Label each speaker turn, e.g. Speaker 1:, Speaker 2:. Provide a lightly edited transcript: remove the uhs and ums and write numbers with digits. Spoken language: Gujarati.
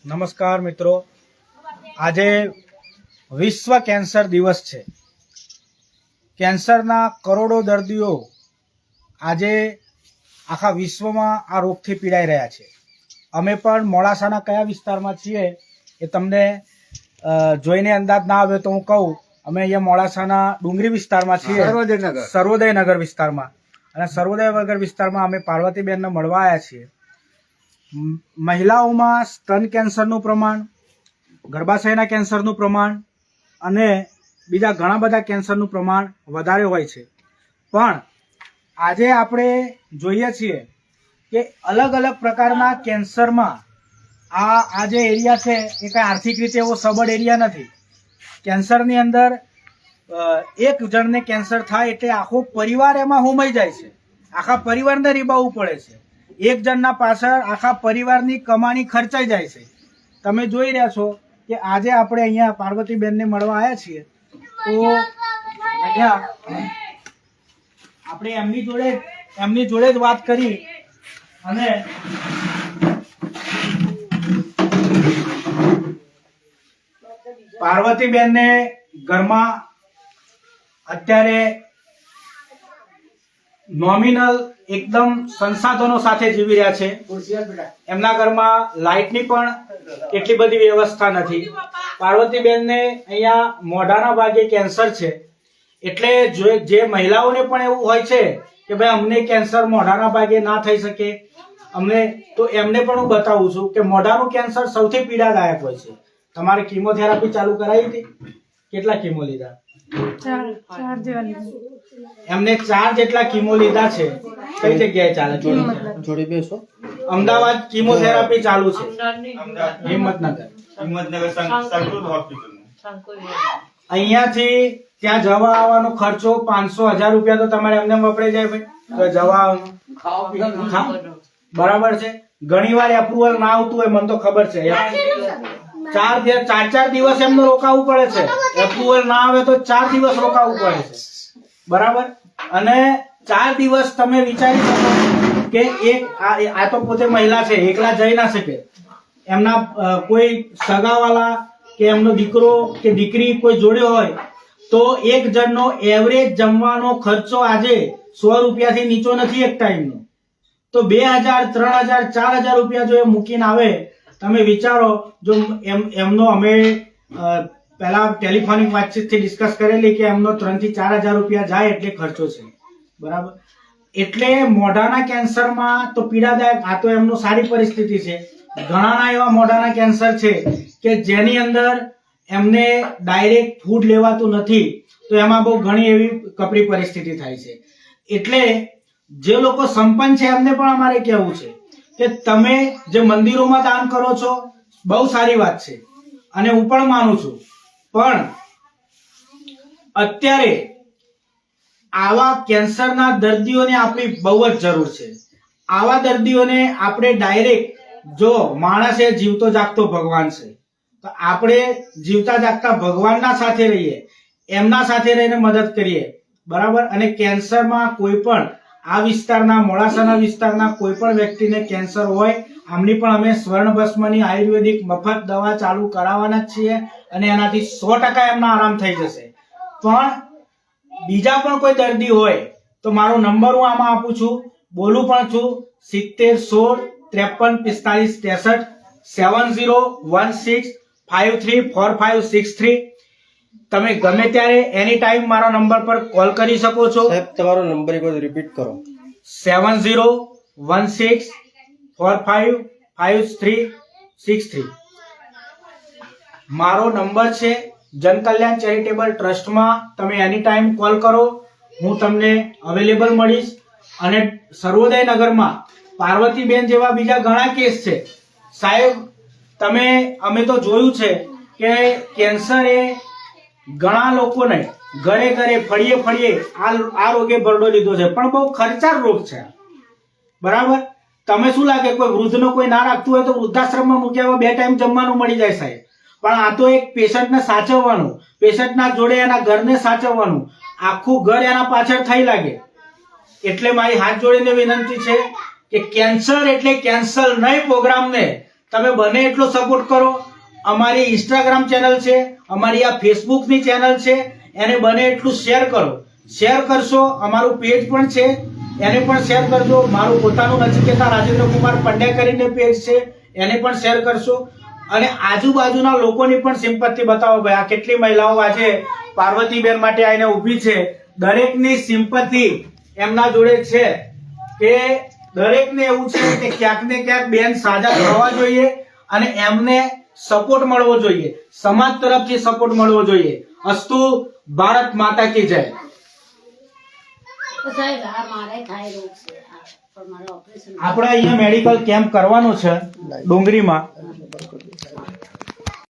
Speaker 1: નમસ્કાર મિત્રો, આજે વિશ્વ કેન્સર દિવસ છે. કેન્સરના કરોડો દર્દીઓ આજે આખા વિશ્વમાં આ રોગથી પીડાઈ રહ્યા છે. અમે પણ મોડાસાના કયા વિસ્તારમાં છીએ એ તમને જોઈને અંદાજ ના આવે તો હું કહું. અમે અહીંયા મોડાસાના ડુંગરી વિસ્તારમાં છીએ, સર્વોદયનગર વિસ્તારમાં. અને સર્વોદયનગર વિસ્તારમાં અમે પાર્વતીબેનને મળવા આવ્યા છીએ. મહિલાઓમાં સ્તન કેન્સરનું પ્રમાણ, ગર્ભાશયના કેન્સરનું પ્રમાણ અને બીજા ઘણા બધા કેન્સરનું પ્રમાણ વધારે હોય છે. પણ આજે આપણે જોઈએ છીએ કે અલગ અલગ પ્રકારના કેન્સરમાં આ જે એરિયા છે એ કંઈ આર્થિક રીતે એવો સબળ એરિયા નથી. કેન્સરની અંદર એક જણને કેન્સર થાય એટલે આખો પરિવાર એમાં હોમાઈ જાય છે. આખા પરિવારને રીબાવવું પડે છે. એક જણના પાછળ આખા પરિવારની કમાણી ખર્ચાઈ જાય છે. તમે જોઈ રહ્યા છો કે આજે આપણે અહીંયા પાર્વતીબેનને મળવા આવ્યા છીએ, તો અહીંયા આપણે એમની જોડે જ વાત કરી અને પાર્વતીબેનને ઘરમાં અત્યારે નોમિનલ એકદમ સંસાધનો સાથે જીવી રહ્યા છે. એમના ઘરમાં લાઇટની પણ એટલી બધી વ્યવસ્થા નથી. પાર્વતીબેનને અહીંયા મોઢાના ભાગે કેન્સર છે. એટલે જે મહિલાઓને પણ એવું હોય છે કે ભાઈ અમને કેન્સર મોઢાના ભાગે ના થઈ શકે અમને, તો એમને પણ હું બતાવું છું કે મોઢાનું કેન્સર સૌથી પીડાદાયક હોય છે. તમારે કીમોથેરાપી ચાલુ કરાવી હતી? કેટલા કીમો લીધા? એમને 4 જેટલા કીમો લીધા છે. કઈ જગ્યાએ ચાલે? જોડી બેસો. અમદાવાદ કીમોથેરાપી ચાલુ છે. હિંમતનગર અહીંયાથી ત્યાં જવા આવવાનો ખર્ચો 500,000 રૂપિયા તો તમારે એમને વપરાઈ જાય ભાઈ. જવા બરાબર છે. ઘણી વાર એપ્રુવલ ના આવતું હોય, મને તો ખબર છે. 4 દિવસ એમને રોકાવું પડે છે. એપ્રુવલ ના આવે તો 4 દિવસ રોકાવું પડે છે. બરાબર. અને 4 દિવસ તમે વિચારી શકો કે આ તો પોતે મહિલા છે, એકલા જઈ ના શકે. એમના કોઈ સગાવાલા કે એમનો દીકરો કે દીકરી કોઈ જોડે હોય તો એક જણનો એવરેજ જમવાનો ખર્ચો આજે 100 રૂપિયાથી નીચો નથી એક ટાઈમનો. તો 2,000, 3,000, 4,000 રૂપિયા જો એ મૂકીને આવે, તમે વિચારો. જો એમનો અમે પહેલા ટેલિફોનિક વાતચીતથી ડિસ્કસ કરેલી કે એમનો 3,000 થી 4,000 રૂપિયા જાય એટલે ખર્ચો છે. બરાબર. એટલે મોઢાના કેન્સરમાં તો પીડાદાયક. આ તો એમનો સારી પરિસ્થિતિ છે. ઘણાના એવા મોઢાના કેન્સર છે કે જેની અંદર એમને ડાયરેક્ટ ફૂડ લેવાતું નથી, તો એમાં બહુ ઘણી એવી કપરી પરિસ્થિતિ થાય છે. એટલે જે લોકો સંપન્ન છે એમને પણ અમારે કહેવું છે કે તમે જે મંદિરોમાં દાન કરો છો બહુ સારી વાત છે અને હું પણ માનું છું, પણ અત્યારે આવા કેન્સરના દર્દીઓને આપણી બહુ જ જરૂર છે. આવા દર્દીઓને આપણે ડાયરેક્ટ, જો માણસ એ જીવતો જાગતો ભગવાન છે, તો આપણે જીવતા જાગતા ભગવાનના સાથે રહીએ, એમના સાથે રહીને મદદ કરીએ. બરાબર. અને કેન્સરમાં કોઈ પણ આ વિસ્તારના, મોડાસાના વિસ્તારના કોઈ પણ વ્યક્તિને કેન્સર હોય, આમની પણ અમે સ્વર્ણભસ્મની આયુર્વેદિક મફત દવા ચાલુ કરાવવાના જ છીએ અને એનાથી 100% એમના આરામ થઈ જશે. પણ બીજા પણ કોઈ દર્દી હોય તો મારો નંબર હું આમાં આપું છું, બોલું પણ છું. 7016 53 63 7016534563. તમે ગમે ત્યારે એની ટાઈમ મારા નંબર પર કોલ કરી શકો છો.
Speaker 2: સાહેબ, તમારો નંબર એક વાર રિપીટ કરો.
Speaker 1: 7016455363. મારો નંબર છે. જનકલ્યાણ ચેરિટેબલ ટ્રસ્ટમાં તમે એની ટાઈમ કોલ કરો, હું તમને અવેલેબલ મળીશ. અને સર્વોદયનગરમાં પાર્વતીબેન જેવા બીજા ઘણા કેસ છે. સાહેબ, અમે તો જોયું છે કે કેન્સર એ ઘણા લોકોને ઘરે ફળીએ આ રોગે ભરડો લીધો છે, પણ બહુ ખર્ચાળ રોગ છે. બરાબર. તમે શું લાગે કોઈ વૃદ્ધનો કોઈ ના રાખતું હોય તો વૃદ્ધાશ્રમમાં મૂક્યા 2 ટાઈમ જમવાનું મળી જાય સાહેબ. પણ આ તો એક પેશન્ટને સાચવવાનું, પેશન્ટના જોડે એના ઘરને સાચવવાનું, આખું ઘર એના પાછળ થઈ લાગે. એટલે મારી હાથ જોડીને વિનંતી છે કે કેન્સર એટલે કેન્સલ નહીં પ્રોગ્રામને તમે બને એટલો સપોર્ટ કરો. અમારી ઇન્સ્ટાગ્રામ ચેનલ છે, અમારી આ ફેસબુકની ચેનલ છે, એને બને એટલું શેર કરો. શેર કરશો, અમારું પેજ પણ છે એને પણ શેર કરજો. મારું પોતાનું નચિકેતા રાજેન્દ્ર કુમાર પંડ્યા કરીને પેજ છે, એને પણ શેર કરશો. અને આજુબાજુના લોકોની પણ સિમ્પથી બતાવો. ભાઈ આ કેટલી મહિલાઓ આજે પાર્વતીબેન માટે આવીને ઊભી છે. દરેકની સિમ્પથી એમના જોડે છે કે દરેકને એવું છે કે ક્યાંક ને ક્યાંક બેન સાજા થવા જોઈએ અને એમને સપોર્ટ મળવો જોઈએ, સમાજ તરફથી સપોર્ટ મળવો જોઈએ. અસ્તુ. ભારત માતા કી જય.
Speaker 3: સાહેબ આ મારે થાય રોગ છે પણ મારે ઓપરેશન
Speaker 1: આપણે અહીંયા મેડિકલ કેમ્પ કરવાનો છે ડુંગરીમાં.